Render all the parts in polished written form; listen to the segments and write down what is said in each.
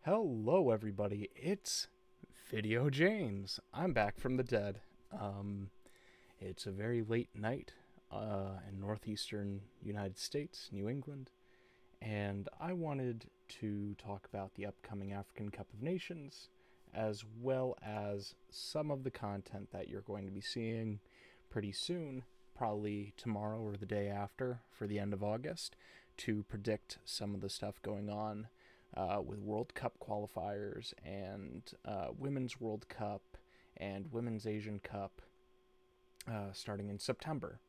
Hello, everybody. It's Video James. I'm back from the dead. Um, it's a very late night in northeastern United States, New England, and I wanted to talk about the upcoming African Cup of Nations, as well as some of the content that you're going to be seeing pretty soon, probably tomorrow or the day after for the end of August, to predict some of the stuff going on with World Cup qualifiers and Women's World Cup and Women's Asian Cup starting in September.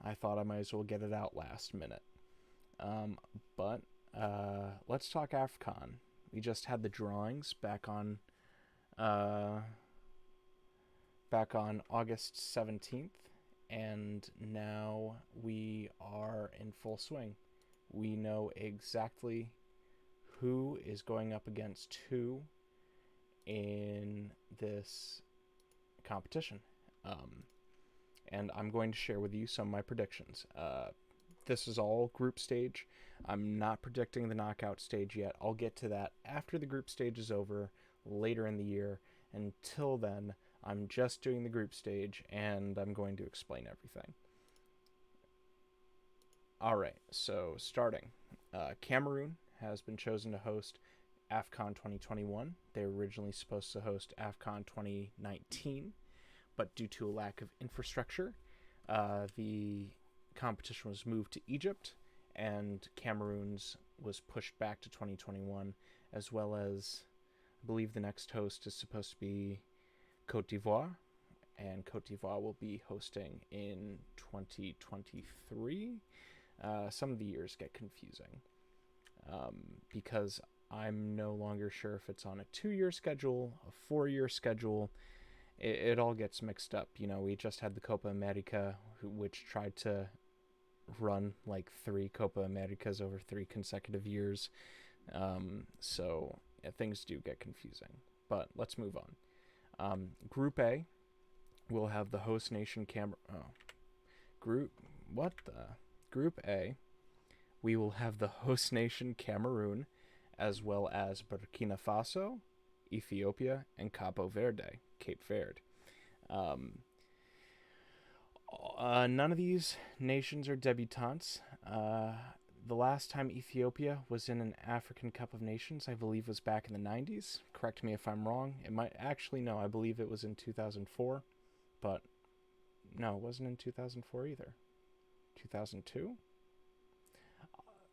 I thought I might as well get it out last minute. Um, but let's talk AFCON. We just had the drawings uh, back on August 17th, and now we are in full swing. We know exactly who is going up against who in this competition. Um, and I'm going to share with you some of my predictions. This is all group stage. I'm not predicting the knockout stage yet. I'll get to that after the group stage is over later in the year. Until then, I'm just doing the group stage and I'm going to explain everything. All right, so starting. Cameroon has been chosen to host AFCON 2021. They were originally supposed to host AFCON 2019, but due to a lack of infrastructure, the competition was moved to Egypt, and Cameroon's was pushed back to 2021, as well as I believe the next host is supposed to be Cote d'Ivoire, and Cote d'Ivoire will be hosting in 2023. Some of the years get confusing because I'm no longer sure if it's on a 2-year schedule, a 4-year schedule. It all gets mixed up. You know, we just had the Copa America, which tried to run like 3 Copa Americas over 3 consecutive years. So yeah, things do get confusing. But let's move on. Group A will have the host nation Group what the Group A, we will have the host nation Cameroon, as well as Burkina Faso, Ethiopia, and Cape Verde. Um, none of these nations are debutantes. The last time Ethiopia was in an African Cup of Nations, I believe, was back in the 90s. Correct me if I'm wrong. It might actually, no, I believe it was in 2004, but no, it wasn't in 2004 either. 2002?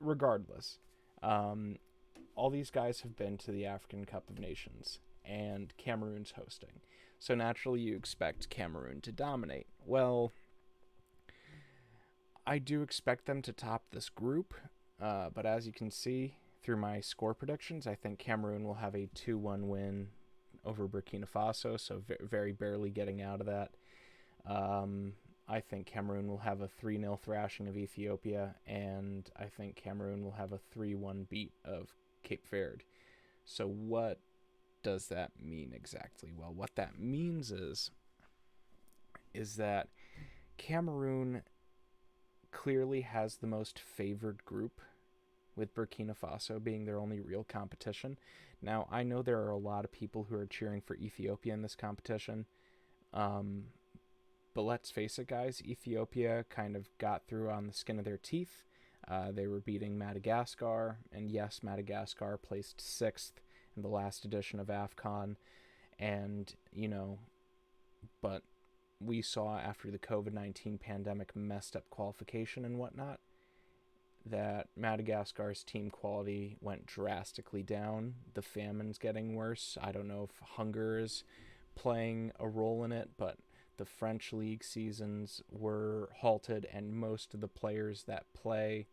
Regardless, all these guys have been to the African Cup of Nations, and Cameroon's hosting. So naturally, you expect Cameroon to dominate. Well, I do expect them to top this group, but as you can see through my score predictions, I think Cameroon will have a 2-1 win over Burkina Faso, so very barely getting out of that. I think Cameroon will have a 3-0 thrashing of Ethiopia, and I think Cameroon will have a 3-1 beat of Cape Verde. So what does that mean exactly? Well, what that means is that Cameroon clearly has the most favored group, with Burkina Faso being their only real competition. Now, I know there are a lot of people who are cheering for Ethiopia in this competition. But let's face it, guys, Ethiopia kind of got through on the skin of their teeth. They were beating Madagascar, and yes, Madagascar placed 6th in the last edition of AFCON. And, but we saw after the COVID-19 pandemic messed up qualification and whatnot, that Madagascar's team quality went drastically down. The famine's getting worse. I don't know if hunger is playing a role in it, but the French league seasons were halted, and most of the players that play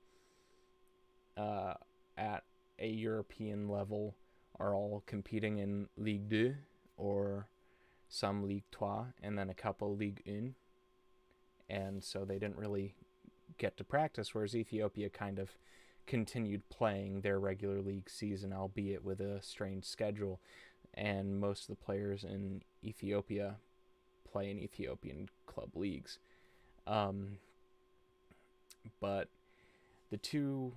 at a European level are all competing in Ligue 2 or some Ligue 3 and then a couple Ligue 1. And so they didn't really get to practice, whereas Ethiopia kind of continued playing their regular league season, albeit with a strange schedule. And most of the players in Ethiopia play in Ethiopian club leagues. But the two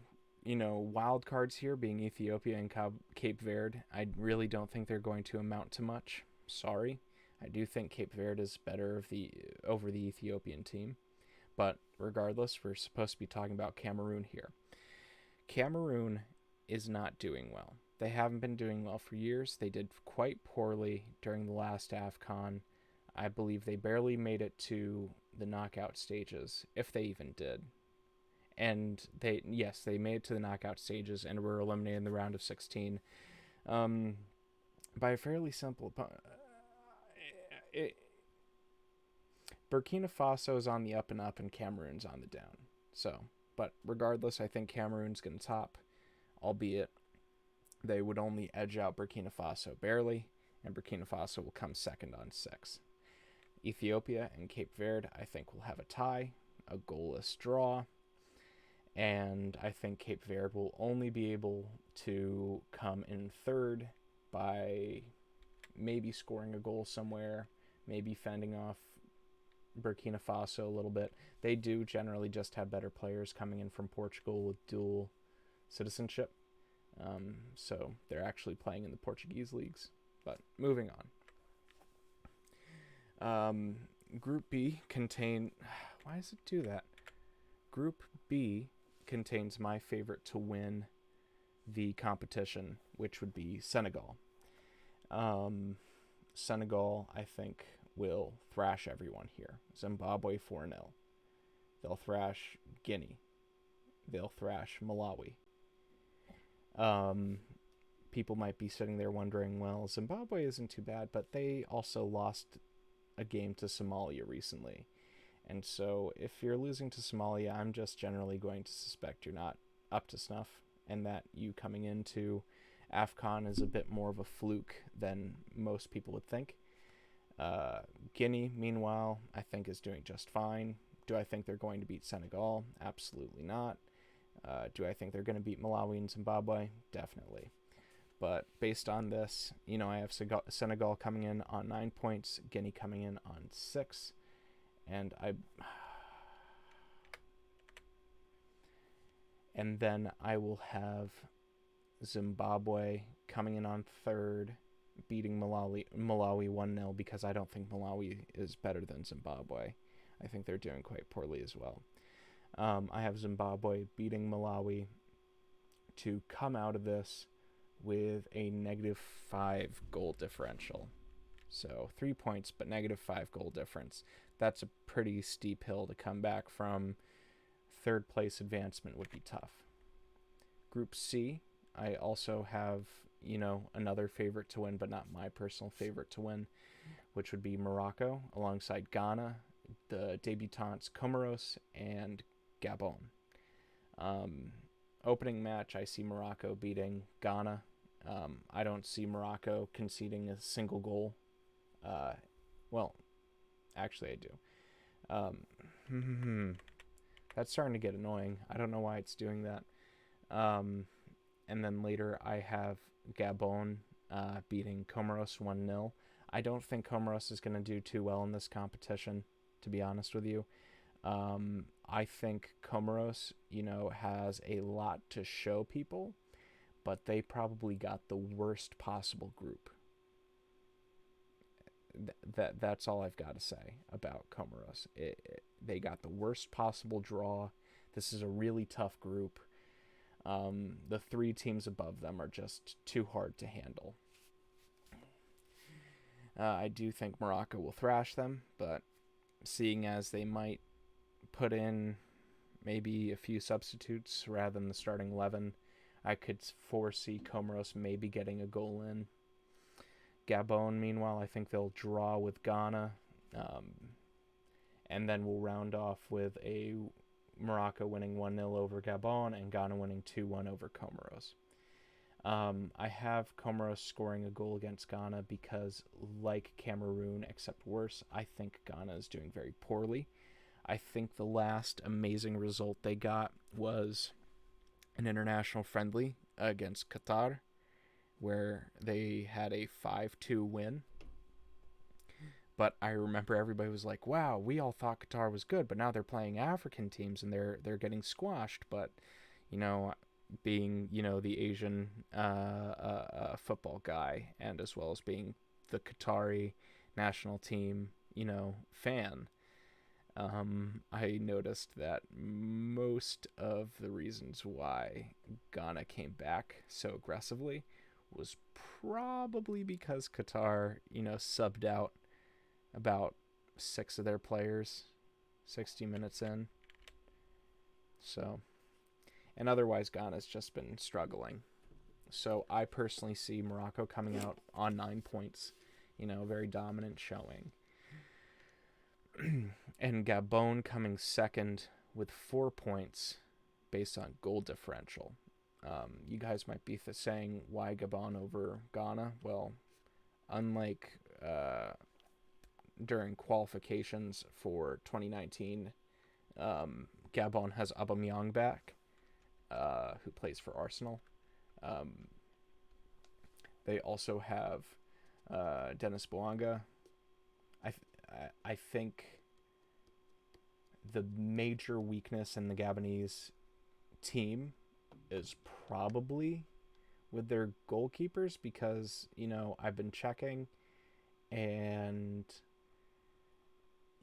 wild cards here being Ethiopia and Cape Verde. I really don't think they're going to amount to much. Sorry. I do think Cape Verde is better over the Ethiopian team. But regardless, we're supposed to be talking about Cameroon here. Cameroon is not doing well. They haven't been doing well for years. They did quite poorly during the last AFCON. I believe they barely made it to the knockout stages, if they even did. And they made it to the knockout stages and were eliminated in the round of 16 by a fairly simple. Burkina Faso is on the up and up, and Cameroon's on the down. So, but regardless, I think Cameroon's going to top, albeit they would only edge out Burkina Faso barely, and Burkina Faso will come second on 6. Ethiopia and Cape Verde, I think, will have a tie, a goalless draw, and I think Cape Verde will only be able to come in third by maybe scoring a goal somewhere, maybe fending off Burkina Faso a little bit. They do generally just have better players coming in from Portugal with dual citizenship. So they're actually playing in the Portuguese leagues. But moving on. Group B why does it do that? Group B contains my favorite to win the competition, which would be Senegal. Senegal, I think, will thrash everyone here. Zimbabwe 4-0. They'll thrash Guinea. They'll thrash Malawi. People might be sitting there wondering, well, Zimbabwe isn't too bad, but they also lost a game to Somalia recently. And so if you're losing to Somalia, I'm just generally going to suspect you're not up to snuff, and that you coming into AFCON is a bit more of a fluke than most people would think. Guinea, meanwhile, I think is doing just fine. Do I think they're going to beat Senegal? Absolutely not. Do I think they're going to beat Malawi and Zimbabwe? Definitely. But based on this, I have Senegal coming in on 9 points, Guinea coming in on 6, and then I will have Zimbabwe coming in on 3rd, beating Malawi 1-0, because I don't think Malawi is better than Zimbabwe. I think they're doing quite poorly as well. I have Zimbabwe beating Malawi to come out of this with a -5 goal differential. So 3 points, but -5 goal difference. That's a pretty steep hill to come back from. 3rd place advancement would be tough. Group C, I also have, another favorite to win, but not my personal favorite to win, which would be Morocco, alongside Ghana, the debutantes Comoros, and Gabon. Opening match, I see Morocco beating Ghana. I don't see Morocco conceding a single goal. Well, actually I do. That's starting to get annoying. I don't know why it's doing that. And then later I have Gabon beating Comoros 1-0. I don't think Comoros is going to do too well in this competition, to be honest with you. I think Comoros, has a lot to show people, but they probably got the worst possible group. That's all I've got to say about Comoros. They got the worst possible draw. This is a really tough group. The 3 teams above them are just too hard to handle. I do think Morocco will thrash them, but seeing as they might put in maybe a few substitutes rather than the starting 11, I could foresee Comoros maybe getting a goal in. Gabon, meanwhile, I think they'll draw with Ghana, and then we'll round off with a Morocco winning 1-0 over Gabon and Ghana winning 2-1 over Comoros. I have Comoros scoring a goal against Ghana because, like Cameroon, except worse, I think Ghana is doing very poorly. I think the last amazing result they got was an international friendly against Qatar, where they had a 5-2 win. But I remember everybody was like, wow, we all thought Qatar was good, but now they're playing African teams and they're getting squashed. But, being, the Asian football guy, and as well as being the Qatari national team, fan, I noticed that most of the reasons why Ghana came back so aggressively was probably because Qatar, subbed out about 6 of their players 60 minutes in. So, and otherwise Ghana's just been struggling. So I personally see Morocco coming out on 9 points, very dominant showing. And Gabon coming second with 4 points based on goal differential. You guys might be saying, why Gabon over Ghana? Well, unlike during qualifications for 2019, Gabon has Aubameyang back, who plays for Arsenal. They also have Dennis Bouanga. I think the major weakness in the Gabonese team is probably with their goalkeepers, because I've been checking, and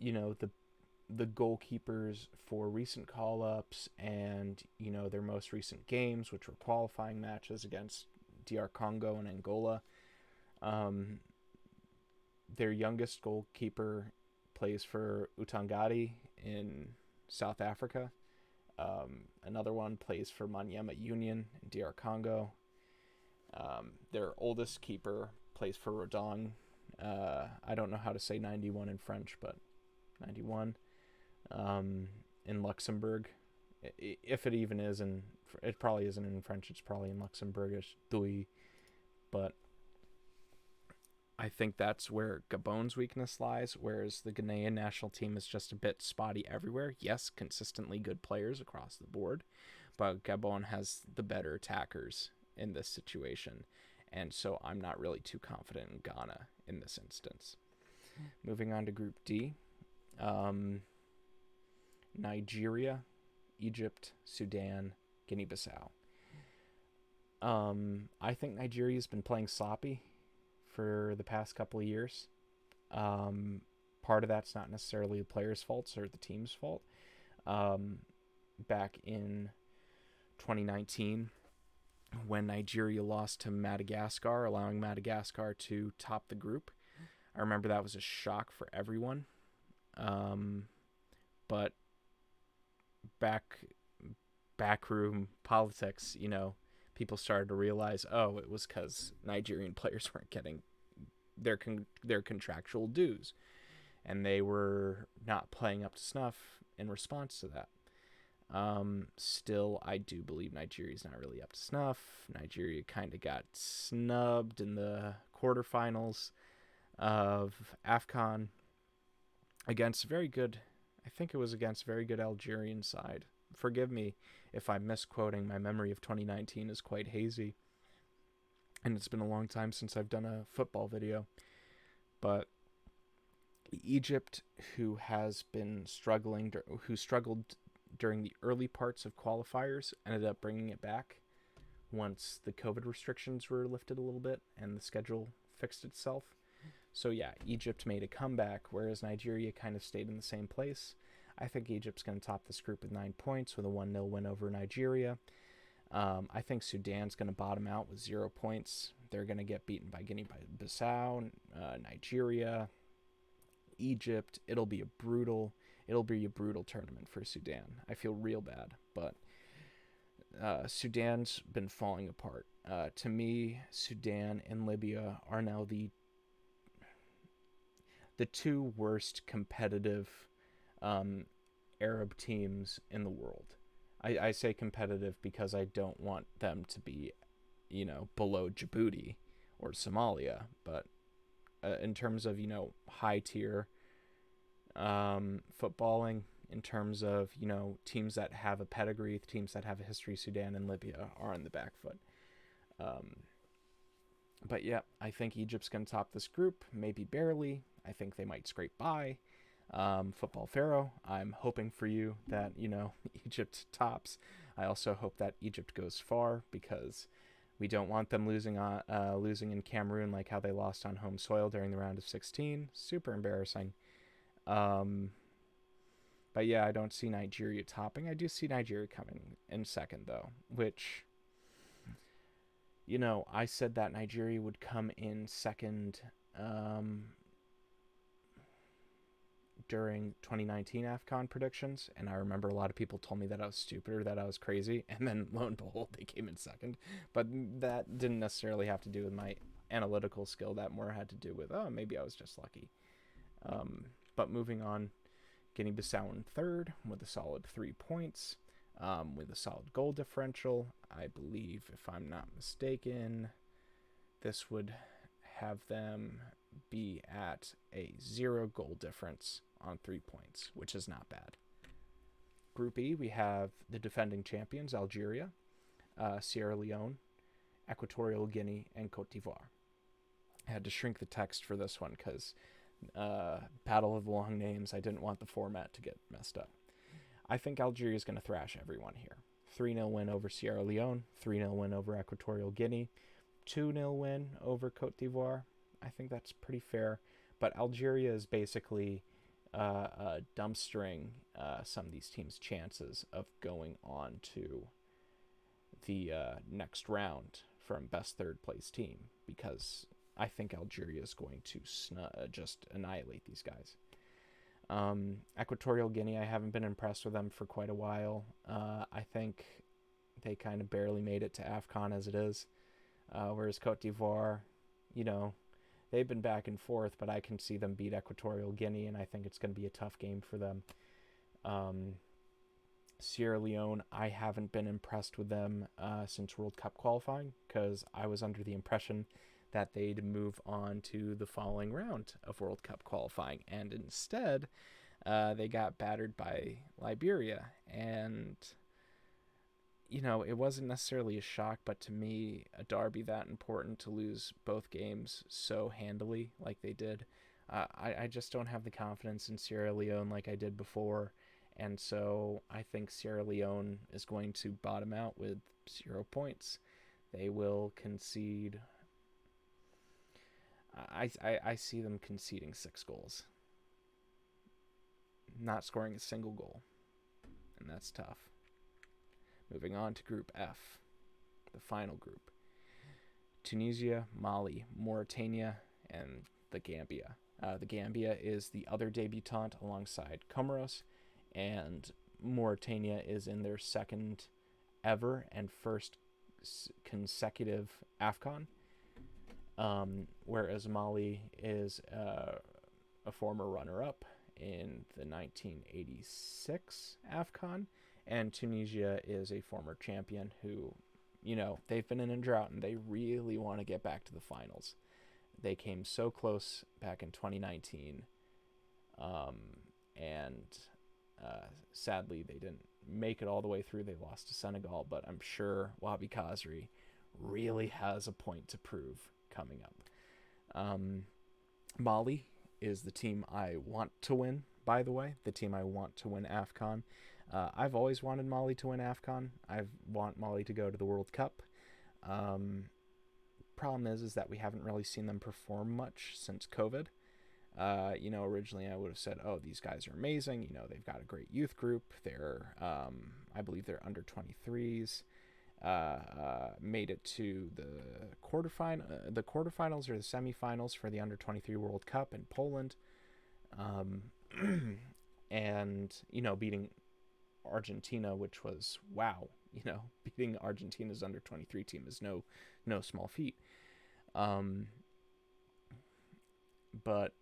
the goalkeepers for recent call-ups and their most recent games, which were qualifying matches against DR Congo and Angola, their youngest goalkeeper plays for Utangati in South Africa. Another one plays for Manyema Union in DR Congo. Their oldest keeper plays for Rodon. I don't know how to say 91 in French, but 91 in Luxembourg. If it even is it probably isn't in French. It's probably in Luxembourgish, Douy. But I think that's where Gabon's weakness lies, whereas the Ghanaian national team is just a bit spotty everywhere. Yes, consistently good players across the board, but Gabon has the better attackers in this situation, and so I'm not really too confident in Ghana in this instance. Moving on to Group D, Nigeria, Egypt, Sudan, Guinea-Bissau. I think Nigeria's been playing sloppy for the past couple of years. Part of that's not necessarily the players' faults or the team's fault. Back in 2019, when Nigeria lost to Madagascar, allowing Madagascar to top the group, I remember that was a shock for everyone. But backroom politics, people started to realize, it was because Nigerian players weren't getting their contractual dues, and they were not playing up to snuff in response to that. Still, I do believe Nigeria's not really up to snuff. Nigeria kind of got snubbed in the quarterfinals of AFCON against very good Algerian side. Forgive me if I'm misquoting. My memory of 2019 is quite hazy, and it's been a long time since I've done a football video. But Egypt, who struggled during the early parts of qualifiers, ended up bringing it back once the COVID restrictions were lifted a little bit and the schedule fixed itself. So yeah, Egypt made a comeback, whereas Nigeria kind of stayed in the same place. I think Egypt's going to top this group with 9 points with a 1-0 win over Nigeria. I think Sudan's going to bottom out with 0 points. They're going to get beaten by Guinea-Bissau, Nigeria, Egypt. It'll be a brutal tournament for Sudan. I feel real bad, but Sudan's been falling apart. To me, Sudan and Libya are now the two worst competitive Arab teams in the world. I say competitive because I don't want them to be, below Djibouti or Somalia, but in terms of, high tier footballing, in terms of, teams that have a pedigree, teams that have a history, Sudan and Libya are on the back foot. But yeah, I think Egypt's going to top this group, maybe barely. I think they might scrape by. Football Pharaoh, I'm hoping for you that, Egypt tops. I also hope that Egypt goes far, because we don't want them losing in Cameroon like how they lost on home soil during the round of 16. Super embarrassing. Um, but yeah, I don't see Nigeria topping. I do see Nigeria coming in second, though, which, I said that Nigeria would come in second um, during 2019 AFCON predictions, and I remember a lot of people told me that I was stupid or that I was crazy, and then lo and behold, they came in second. But that didn't necessarily have to do with my analytical skill. That more had to do with, oh, maybe I was just lucky. But moving on, Guinea-Bissau in third with a solid 3 points, with a solid goal differential. I believe, if I'm not mistaken, this would have them be at a 0 goal difference on 3 points, which is not bad. Group E, we have the defending champions, Algeria, Sierra Leone, Equatorial Guinea, and Cote d'Ivoire. I had to shrink the text for this one because battle of the long names, I didn't want the format to get messed up. I think Algeria is going to thrash everyone here. 3-0 win over Sierra Leone, 3-0 win over Equatorial Guinea, 2-0 win over Cote d'Ivoire. I think that's pretty fair. But Algeria is basically dumpstering some of these teams' chances of going on to the next round from best third place team, because I think Algeria is going to just annihilate these guys. Equatorial Guinea, I haven't been impressed with them for quite a while. I think they kind of barely made it to AFCON as it is. Whereas Cote d'Ivoire, they've been back and forth, but I can see them beat Equatorial Guinea, and I think it's going to be a tough game for them. Sierra Leone, I haven't been impressed with them since World Cup qualifying, because I was under the impression that they'd move on to the following round of World Cup qualifying, and instead they got battered by Liberia. And it wasn't necessarily a shock, but to me, a derby that important to lose both games so handily like they did, I just don't have the confidence in Sierra Leone like I did before. And so I think Sierra Leone is going to bottom out with 0 points. They will concede. I see them conceding 6 goals, not scoring a single goal, and that's tough. Moving on to Group F, the final group. Tunisia, Mali, Mauritania, and the Gambia. The Gambia is the other debutante alongside Comoros, and Mauritania is in their second ever and first consecutive AFCON, whereas Mali is a former runner-up in the 1986 AFCON, and Tunisia is a former champion who, they've been in a drought and they really want to get back to the finals. They came so close back in 2019, and sadly they didn't make it all the way through. They lost to Senegal, but I'm sure Wabi Kazri really has a point to prove coming up. Mali is the team I want to win, by the way, the team I want to win AFCON. I've always wanted Mali to win AFCON. I want Mali to go to the World Cup. Problem is that we haven't really seen them perform much since COVID. Originally I would have said, oh, these guys are amazing. They've got a great youth group. They're, I believe they're under 23s. Made it to the quarterfinals or the semifinals for the under 23 World Cup in Poland. And, beating Argentina, which was, wow, beating Argentina's under 23 team is no small feat. But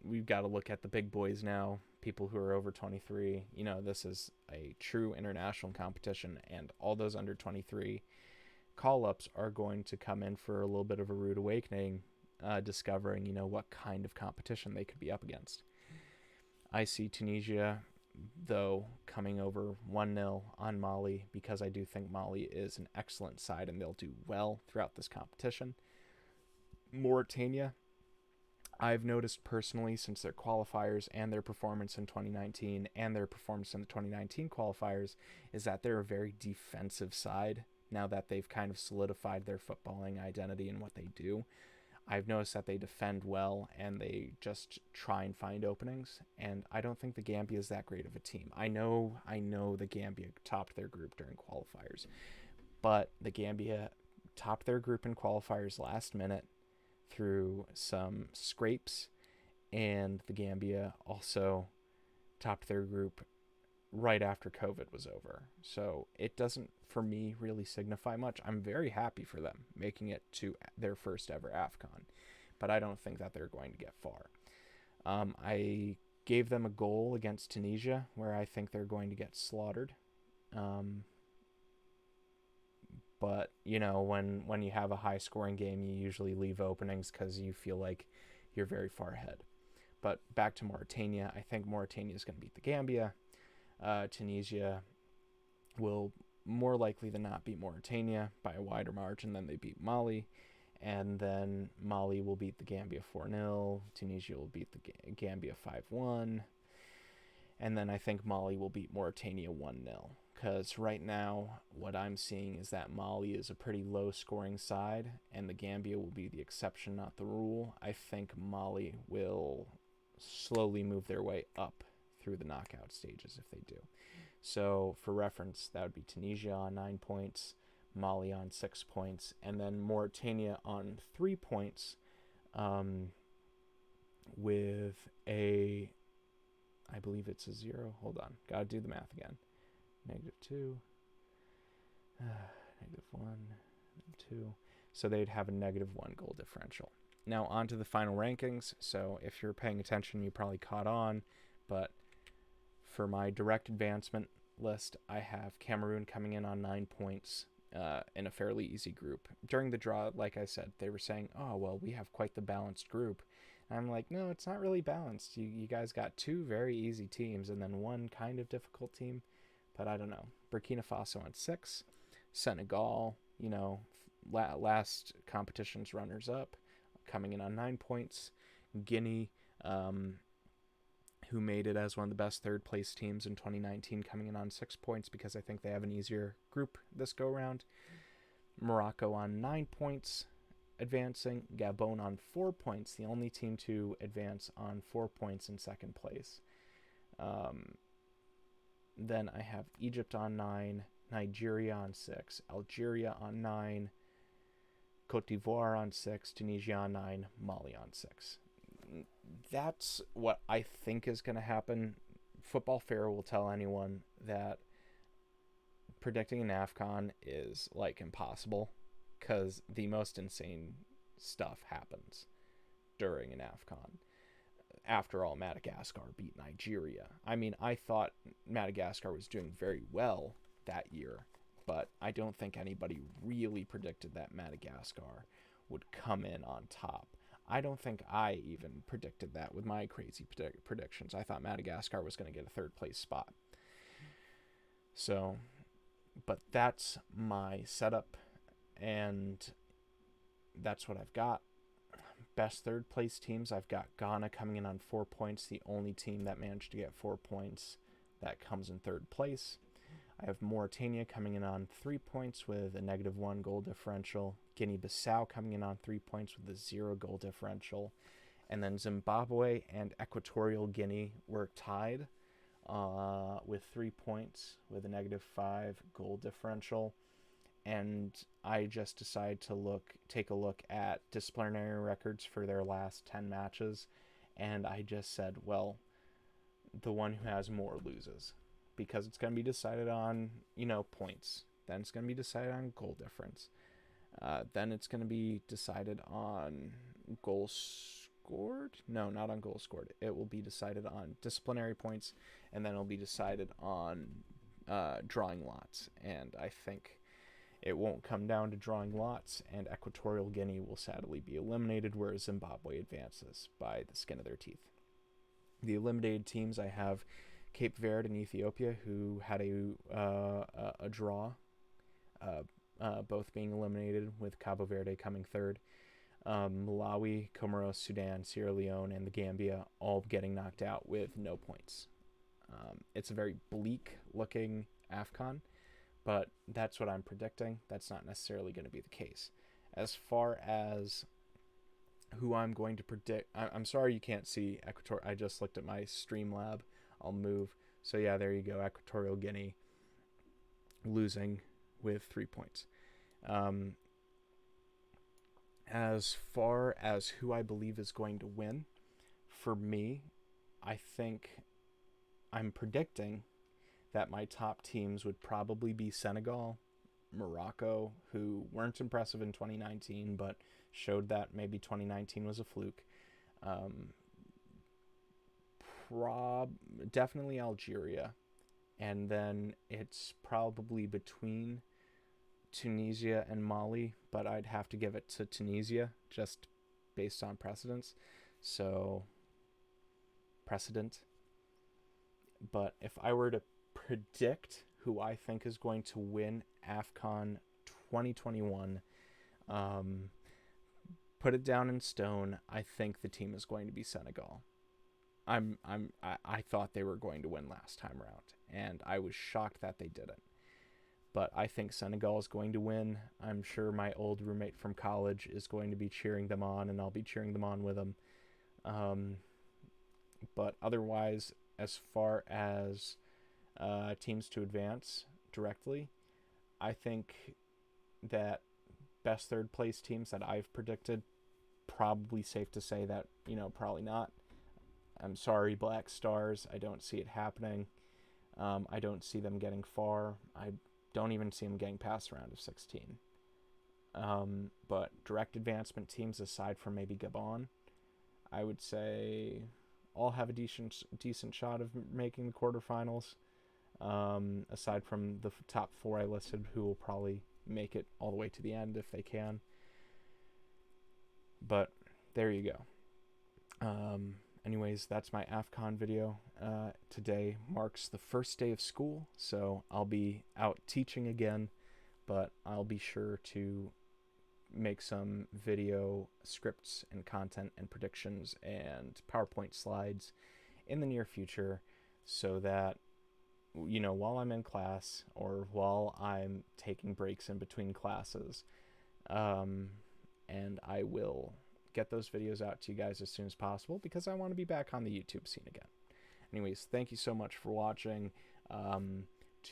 we've got to look at the big boys now, people who are over 23. This is a true international competition, and all those under 23 call-ups are going to come in for a little bit of a rude awakening, discovering, what kind of competition they could be up against. I see Tunisia, though, coming over 1-0 on Mali, because I do think Mali is an excellent side and they'll do well throughout this competition. Mauritania, I've noticed personally since their qualifiers and their performance in 2019 and their performance in the 2019 qualifiers is that they're a very defensive side now that they've kind of solidified their footballing identity and what they do. I've noticed that they defend well and they just try and find openings, and I don't think the Gambia is that great of a team. I know the Gambia topped their group during qualifiers, but the Gambia topped their group in qualifiers last minute through some scrapes, and the Gambia also topped their group right after COVID was over. So it doesn't, for me, really signify much. I'm very happy for them making it to their first ever AFCON, but I don't think that they're going to get far. I gave them a goal against Tunisia where I think they're going to get slaughtered. But, when you have a high-scoring game, you usually leave openings because you feel like you're very far ahead. But back to Mauritania, I think Mauritania is going to beat the Gambia. Tunisia will more likely than not beat Mauritania by a wider margin than they beat Mali. And then Mali will beat the Gambia 4-0. Tunisia will beat the Gambia 5-1. And then I think Mali will beat Mauritania 1-0. Because right now, what I'm seeing is that Mali is a pretty low-scoring side, and the Gambia will be the exception, not the rule. I think Mali will slowly move their way up through the knockout stages if they do. So, for reference, that would be Tunisia on 9 points, Mali on 6 points, and then Mauritania on 3 points with a, I believe it's a 0. Hold on, gotta do the math again. -2, -1, -2. So they'd have a -1 goal differential. Now on to the final rankings. So if you're paying attention, you probably caught on. But for my direct advancement list, I have Cameroon coming in on 9 points in a fairly easy group. During the draw, like I said, they were saying, oh, well, we have quite the balanced group. And I'm like, no, it's not really balanced. You guys got 2 very easy teams and then 1 kind of difficult team. But I don't know. Burkina Faso on 6. Senegal, last competition's runners-up, coming in on 9 points. Guinea, who made it as one of the best third-place teams in 2019, coming in on 6 points because I think they have an easier group this go-around. Morocco on 9 points, advancing. Gabon on 4 points, the only team to advance on 4 points in second place. Then I have Egypt on 9, Nigeria on 6, Algeria on 9, Cote d'Ivoire on 6, Tunisia on 9, Mali on 6. That's what I think is going to happen. Football Fair will tell anyone that predicting an AFCON is like impossible because the most insane stuff happens during an AFCON. After all, Madagascar beat Nigeria. I mean, I thought Madagascar was doing very well that year, but I don't think anybody really predicted that Madagascar would come in on top. I don't think I even predicted that with my crazy predictions. I thought Madagascar was going to get a third place spot. So, but that's my setup, and that's what I've got. Best third place teams, I've got Ghana coming in on 4 points, the only team that managed to get 4 points that comes in third place. I have Mauritania coming in on 3 points with a -1 goal differential. Guinea-Bissau coming in on 3 points with a 0 goal differential. And then Zimbabwe and Equatorial Guinea were tied with 3 points with a -5 goal differential. And I just decided to take a look at disciplinary records for their last 10 matches. And I just said, well, the one who has more loses. Because it's going to be decided on, points. Then it's going to be decided on goal difference. Then it's going to be decided on goals scored. No, not on goals scored. It will be decided on disciplinary points. And then it'll be decided on drawing lots. And I think it won't come down to drawing lots, and Equatorial Guinea will sadly be eliminated, whereas Zimbabwe advances by the skin of their teeth. The eliminated teams, I have Cape Verde and Ethiopia, who had a draw, both being eliminated, with Cabo Verde coming third. Malawi, Comoros, Sudan, Sierra Leone, and the Gambia all getting knocked out with no points. It's a very bleak looking AFCON, but that's what I'm predicting. That's not necessarily going to be the case. As far as who I'm going to predict, I'm sorry you can't see Equatorial. I just looked at my Streamlab. I'll move. So yeah, there you go. Equatorial Guinea losing with 3 points. As far as who I believe is going to win, for me, I think I'm predicting that my top teams would probably be Senegal, Morocco, who weren't impressive in 2019, but showed that maybe 2019 was a fluke. Definitely Algeria. And then it's probably between Tunisia and Mali, but I'd have to give it to Tunisia just based on precedent. But if I were to predict who I think is going to win AFCON 2021, put it down in stone, I think the team is going to be Senegal. I thought they were going to win last time around, and I was shocked that they didn't. But I think Senegal is going to win. I'm sure my old roommate from college is going to be cheering them on, and I'll be cheering them on with him. But otherwise, as far as teams to advance directly, I think that best third place teams that I've predicted, probably safe to say that, probably not. I'm sorry, Black Stars. I don't see it happening. I don't see them getting far. I don't even see them getting past the round of 16. But direct advancement teams, aside from maybe Gabon, I would say all have a decent shot of making the quarterfinals. Aside from the top 4 I listed, who will probably make it all the way to the end if they can. But there you go. Anyways, that's my AFCON video. Today marks the first day of school, so I'll be out teaching again, but I'll be sure to make some video scripts and content and predictions and PowerPoint slides in the near future so that, while I'm in class or while I'm taking breaks in between classes, and I will get those videos out to you guys as soon as possible because I want to be back on the YouTube scene again. Anyways, thank you so much for watching.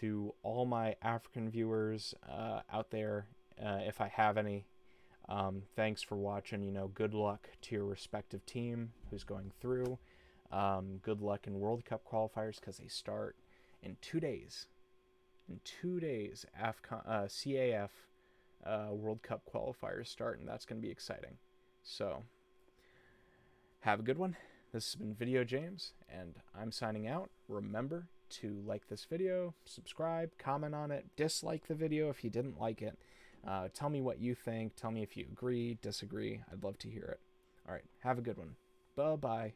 To all my African viewers out there, if I have any, thanks for watching. Good luck to your respective team who's going through. Good luck in World Cup qualifiers because they start in 2 days. In 2 days, CAF World Cup qualifiers start, and that's going to be exciting. So, have a good one. This has been Video James, and I'm signing out. Remember to like this video, subscribe, comment on it, dislike the video if you didn't like it. Tell me what you think. Tell me if you agree, disagree. I'd love to hear it. All right, have a good one. Bye-bye.